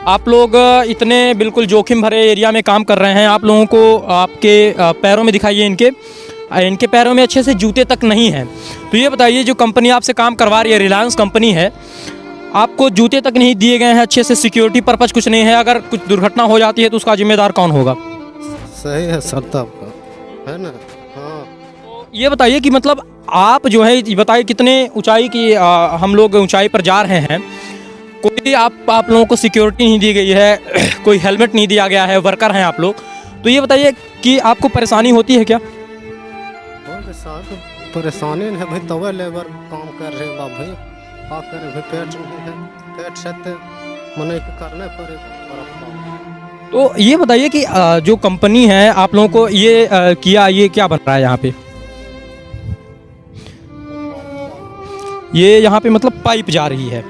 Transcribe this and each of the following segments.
आप लोग इतने बिल्कुल जोखिम भरे एरिया में काम कर रहे हैं, आप लोगों को आपके पैरों में दिखाइए, इनके पैरों में अच्छे से जूते तक नहीं हैं। तो ये बताइए, जो कंपनी आपसे काम करवा रही है, रिलायंस कंपनी है, आपको जूते तक नहीं दिए गए हैं, अच्छे से सिक्योरिटी पर्पज़ कुछ नहीं है, अगर कुछ दुर्घटना हो जाती है तो उसका जिम्मेदार कौन होगा? सही है सर, आपका है ना। हाँ, तो ये बताइए कि मतलब आप जो है, ये बताइए कितने ऊंचाई की हम लोग ऊंचाई पर जा रहे हैं, कोई आप लोगों को सिक्योरिटी नहीं दी गई है, कोई हेलमेट नहीं दिया गया है, वर्कर हैं आप लोग, तो ये बताइए कि आपको परेशानी होती है क्या? परेशानी है भाई, तब लेबर काम कर रहे बा भाई, का करे भाई, पेट नहीं है, पेट से मने करने पड़े। तो ये बताइए कि जो कंपनी है आप लोगों को ये किया, ये क्या बन रहा है यहाँ पे? ये यहाँ पे मतलब पाइप जा रही है,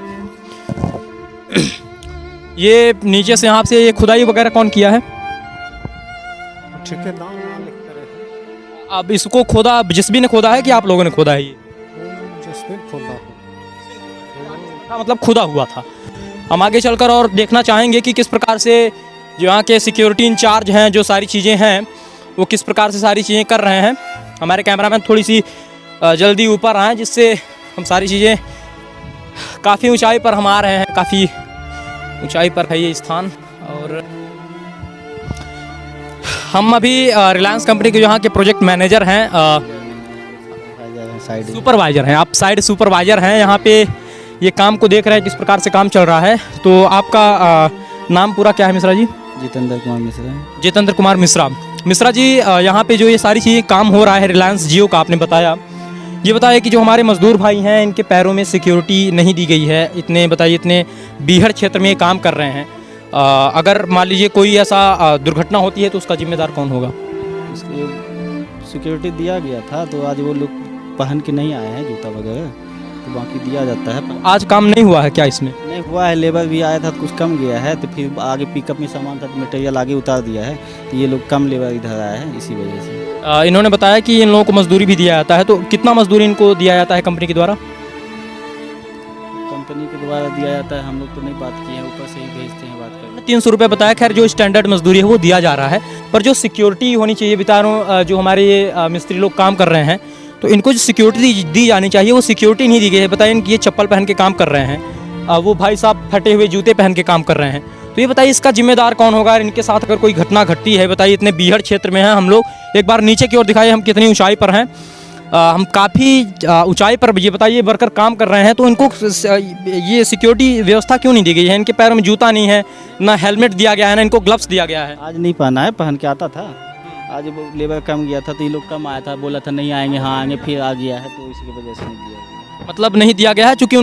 ये नीचे से यहाँ से ये खुदाई वगैरह कौन किया है? ठेकेदार मालिक करे हैं। अब इसको खोदा जिसबी ने खोदा है कि आप लोगों ने खोदा है? ये जिसमें खोदा था, मतलब खुदा हुआ था। हम आगे चलकर और देखना चाहेंगे कि किस प्रकार से जो यहाँ के सिक्योरिटी इंचार्ज हैं, जो सारी चीज़ें हैं, वो किस प्रकार से सारी चीज़ें कर रहे हैं। हमारे कैमरामैन थोड़ी सी जल्दी ऊपर आएँ, जिससे हम सारी चीज़ें, काफ़ी ऊंचाई पर हम आ रहे हैं, काफ़ी ऊंचाई पर है ये स्थान, और हम अभी रिलायंस कंपनी के यहाँ के प्रोजेक्ट मैनेजर हैं, सुपरवाइजर हैं, आप साइड सुपरवाइजर हैं, यहाँ पे ये काम को देख रहे हैं किस प्रकार से काम चल रहा है। तो आपका नाम पूरा क्या है मिश्रा जी? जितेंद्र कुमार मिश्रा। जितेंद्र कुमार मिश्रा। मिश्रा जी, यहाँ पे जो ये सारी चीज़ें काम हो रहा है रिलायंस जियो का, आपने बताया, ये बताया कि जो हमारे मजदूर भाई हैं, इनके पैरों में सिक्योरिटी नहीं दी गई है, इतने बताइए इतने बीहड़ क्षेत्र में काम कर रहे हैं, अगर मान लीजिए कोई ऐसा दुर्घटना होती है तो उसका जिम्मेदार कौन होगा? उसके सिक्योरिटी दिया गया था, तो आज वो लोग पहन के नहीं आए हैं जूता वगैरह, तो बाकी दिया जाता है। आज काम नहीं हुआ है क्या इसमें? नहीं हुआ है, लेबर भी आया था तो कुछ कम गया है, तो फिर आगे पिकअप में सामान था तो मटेरियल आगे उतार दिया है, तो ये लोग कम लेबर इधर आया है, इसी वजह से। इन्होंने बताया कि इन लोगों को मजदूरी भी दिया जाता है, तो कितना मजदूरी इनको दिया जाता है कंपनी के द्वारा? कंपनी के द्वारा दिया जाता है, हम लोग तो नहीं बात किए हैं, ऊपर से ही भेजते हैं बात करके। 300 रुपये बताया, खैर जो स्टैंडर्ड मजदूरी है वो दिया जा रहा है, पर जो सिक्योरिटी होनी चाहिए, बता रहा हूँ, जो हमारे ये मिस्त्री लोग काम कर रहे हैं, तो इनको जो सिक्योरिटी दी जानी चाहिए वो सिक्योरिटी नहीं दी गई है। बताइए, इनकी ये चप्पल पहन के काम कर रहे हैं, वो भाई साहब फटे हुए जूते पहन के काम कर रहे हैं, तो ये बताइए इसका जिम्मेदार कौन होगा? इनके साथ अगर कोई घटना घटती है, बताइए इतने बीहड़ क्षेत्र में हैं हम लोग, एक बार नीचे की ओर दिखाइए हम कितनी ऊंचाई पर हैं, हम काफ़ी ऊंचाई पर, ये बताइए वर्कर काम कर रहे हैं, तो इनको ये सिक्योरिटी व्यवस्था क्यों नहीं दी गई है? इनके पैरों में जूता नहीं है, ना हेलमेट दिया गया है, ना इनको ग्लव्स दिया गया है। आज नहीं पहना है, पहन के आता था, आज वो लेबर कम गया था तो ये लोग कम आया था, बोला था नहीं आएंगे, हाँ आएंगे, फिर आ गया है, तो इसी वजह से नहीं दिया गया। मतलब नहीं दिया गया है, चूँकि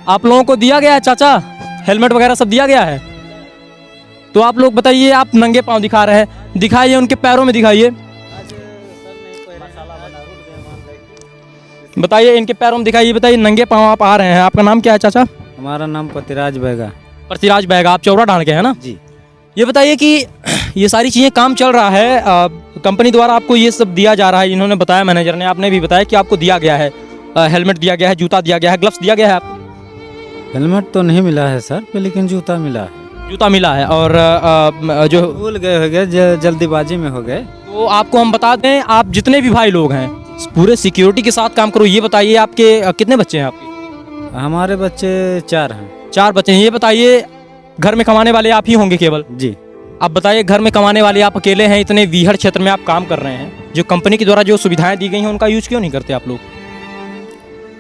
आप लोगों को दिया गया है चाचा, हेलमेट वगैरह सब दिया गया है, तो आप लोग बताइए, आप नंगे पाँव दिखा रहे हैं, दिखाइए उनके पैरों में दिखाइए, बताइए इनके पैरों में दिखाइए, बताइए नंगे पाँव आप आ रहे हैं। आपका नाम क्या है चाचा? हमारा नाम पतिराज बैगा। पृथ्वीराज बैगा, आप चौरा ढाण के हैं ना जी। ये बताइए कि ये सारी चीज़ें काम चल रहा है, कंपनी द्वारा आपको ये सब दिया जा रहा है, इन्होंने बताया, मैनेजर ने, आपने भी बताया कि आपको दिया गया है, हेलमेट दिया गया है, जूता दिया गया है, ग्लव्स दिया गया है आपको? हेलमेट तो नहीं मिला है सर, लेकिन जूता मिला है। जूता मिला है, और जो भूल गए हो गए, जल्दीबाजी में हो गए। तो आपको हम बता दें, आप जितने भी भाई लोग हैं पूरे सिक्योरिटी के साथ काम करो। ये बताइए आपके कितने बच्चे हैं आपके? हमारे बच्चे 4 हैं। 4 बच्चे हैं। ये बताइए घर में कमाने वाले आप ही होंगे केवल? जी। आप बताइए, घर में कमाने वाले आप अकेले हैं, इतने बीहड़ क्षेत्र में आप काम कर रहे हैं, जो कंपनी के द्वारा जो सुविधाएं दी गई हैं उनका यूज क्यों नहीं करते आप लोग?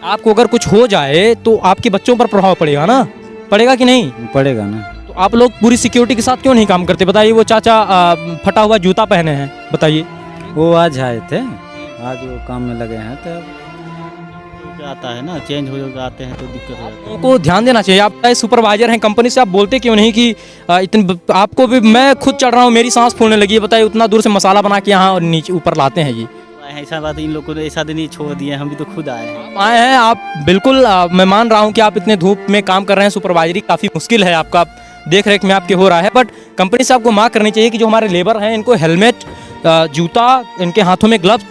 आपको अगर कुछ हो जाए तो आपके बच्चों पर प्रभाव पड़ेगा ना, पड़ेगा कि नहीं? पड़ेगा ना। तो आप लोग पूरी सिक्योरिटी के साथ क्यों नहीं काम करते? बताइए, वो चाचा फटा हुआ जूता पहने हैं, बताइए। वो आज आए थे, आज वो काम में लगे हैं, तो आता है ना, चेंज हो जाते आते हैं तो दिक्कत हो जाती है। उनको ध्यान देना चाहिए। आप सुपरवाइजर हैं कंपनी से, आप बोलते क्यों नहीं कि इतने, आपको भी, मैं खुद चढ़ रहा हूँ, मेरी सांस फूलने लगी है, बताइए उतना दूर से मसाला बना के यहाँ नीचे ऊपर लाते हैं। ये ऐसा बात, इन लोगों ने ऐसा दिन ही छोड़ दिया, हम भी तो खुद आए हैं। आए हैं आप, बिल्कुल मैं मान रहा हूँ कि आप इतने धूप में काम कर रहे हैं, सुपरवाइजरी काफ़ी मुश्किल है आपका, देख रेख में आपके हो रहा है, बट कंपनी से आपको मांग करनी चाहिए कि जो हमारे लेबर हैं इनको हेलमेट, जूता, इनके हाथों में ग्लव्स,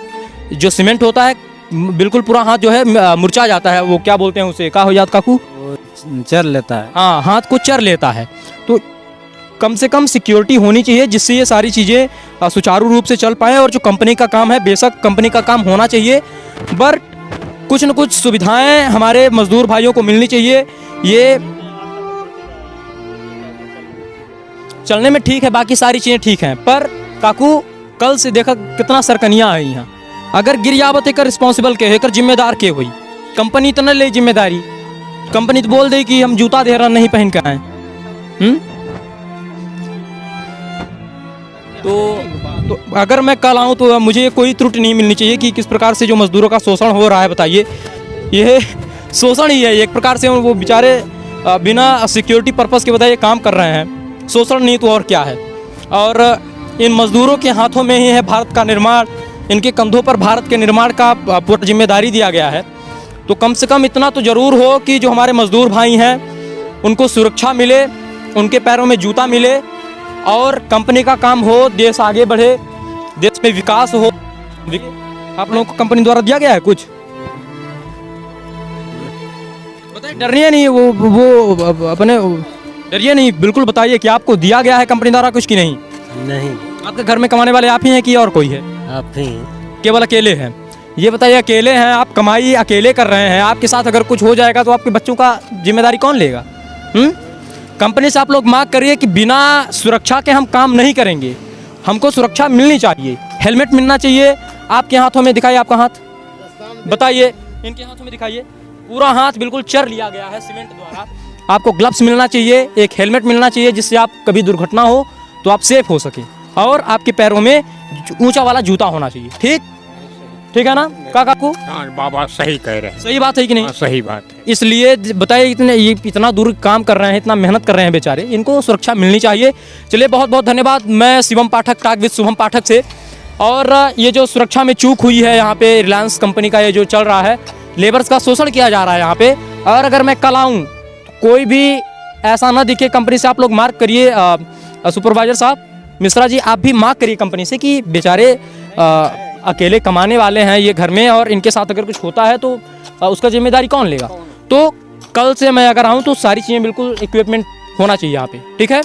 जो सीमेंट होता है बिल्कुल पूरा हाथ जो है मुरझा जाता है, वो क्या बोलते हैं उसे, क्या हो जाता काकू? चर लेता है। हाँ, हाथ को चर लेता है। तो कम से कम सिक्योरिटी होनी चाहिए जिससे ये सारी चीज़ें सुचारू रूप से चल पाएँ। और जो कंपनी का काम है, बेशक कंपनी का काम होना चाहिए, बट कुछ न कुछ सुविधाएं हमारे मजदूर भाइयों को मिलनी चाहिए। ये चलने में ठीक है, बाकी सारी चीज़ें ठीक हैं, पर काकू कल से देखा कितना सरकनिया है यहाँ। अगर गिर जावत एक रिस्पॉन्सिबल के एक जिम्मेदार के हुई, कंपनी तो न ले जिम्मेदारी। कंपनी तो बोल दे कि हम जूता दे रहा नहीं पहन के आए। तो अगर मैं कल आऊँ तो मुझे कोई त्रुटि नहीं मिलनी चाहिए कि किस प्रकार से जो मजदूरों का शोषण हो रहा है। बताइए, ये शोषण ही है एक प्रकार से। वो बेचारे बिना सिक्योरिटी पर्पस के बताइए काम कर रहे हैं, शोषण नहीं तो और क्या है। और इन मजदूरों के हाथों में ही है भारत का निर्माण, इनके कंधों पर भारत के निर्माण का पूरा जिम्मेदारी दिया गया है। तो कम से कम इतना तो ज़रूर हो कि जो हमारे मजदूर भाई हैं उनको सुरक्षा मिले, उनके पैरों में जूता मिले, और कंपनी का काम हो, देश आगे बढ़े, देश में विकास हो। आप लोगों को कंपनी द्वारा दिया गया है कुछ? बताइए, डरिए नहीं, वो अपने डरिए नहीं, बिल्कुल बताइए कि आपको दिया गया है कंपनी द्वारा कुछ कि नहीं? नहीं, आपके घर में कमाने वाले आप ही हैं कि और कोई है? आप ही केवल अकेले हैं? ये बताइए, अकेले हैं आप, कमाई अकेले कर रहे हैं, आपके साथ अगर कुछ हो जाएगा तो आपके बच्चों का जिम्मेदारी कौन लेगा? कंपनी से आप लोग मांग करिए कि बिना सुरक्षा के हम काम नहीं करेंगे, हमको सुरक्षा मिलनी चाहिए, हेलमेट मिलना चाहिए। आपके हाथों में दिखाइए, आपका हाथ बताइए, इनके हाथों में दिखाइए, पूरा हाथ बिल्कुल चर लिया गया है सीमेंट द्वारा। आपको ग्लव्स मिलना चाहिए, एक हेलमेट मिलना चाहिए जिससे आप कभी दुर्घटना हो तो आप सेफ हो सके, और आपके पैरों में ऊंचा वाला जूता होना चाहिए। ठीक है ना काकू? हाँ बाबा सही कह रहे हैं। सही बात है कि नहीं? हाँ, सही बात है। इसलिए बताइए, ये इतना दूर काम कर रहे हैं, इतना मेहनत कर रहे हैं बेचारे, इनको सुरक्षा मिलनी चाहिए। चलिए, बहुत बहुत धन्यवाद। मैं शिवम पाठक, टॉक विद शुभम पाठक से। और ये जो सुरक्षा में चूक हुई है यहाँ पे, रिलायंस कंपनी का ये जो चल रहा है, लेबर्स का शोषण किया जा रहा है यहाँ पे। और अगर मैं कल आऊँ, कोई भी ऐसा ना दिखे कंपनी से, आप लोग मार्क करिए, सुपरवाइजर साहब, मिश्रा जी, आप भी मार्क करिए कंपनी से कि बेचारे अकेले कमाने वाले हैं ये घर में, और इनके साथ अगर कुछ होता है तो उसका जिम्मेदारी कौन लेगा। तो कल से मैं अगर आऊँ तो सारी चीज़ें बिल्कुल इक्विपमेंट होना चाहिए यहाँ पे। ठीक है।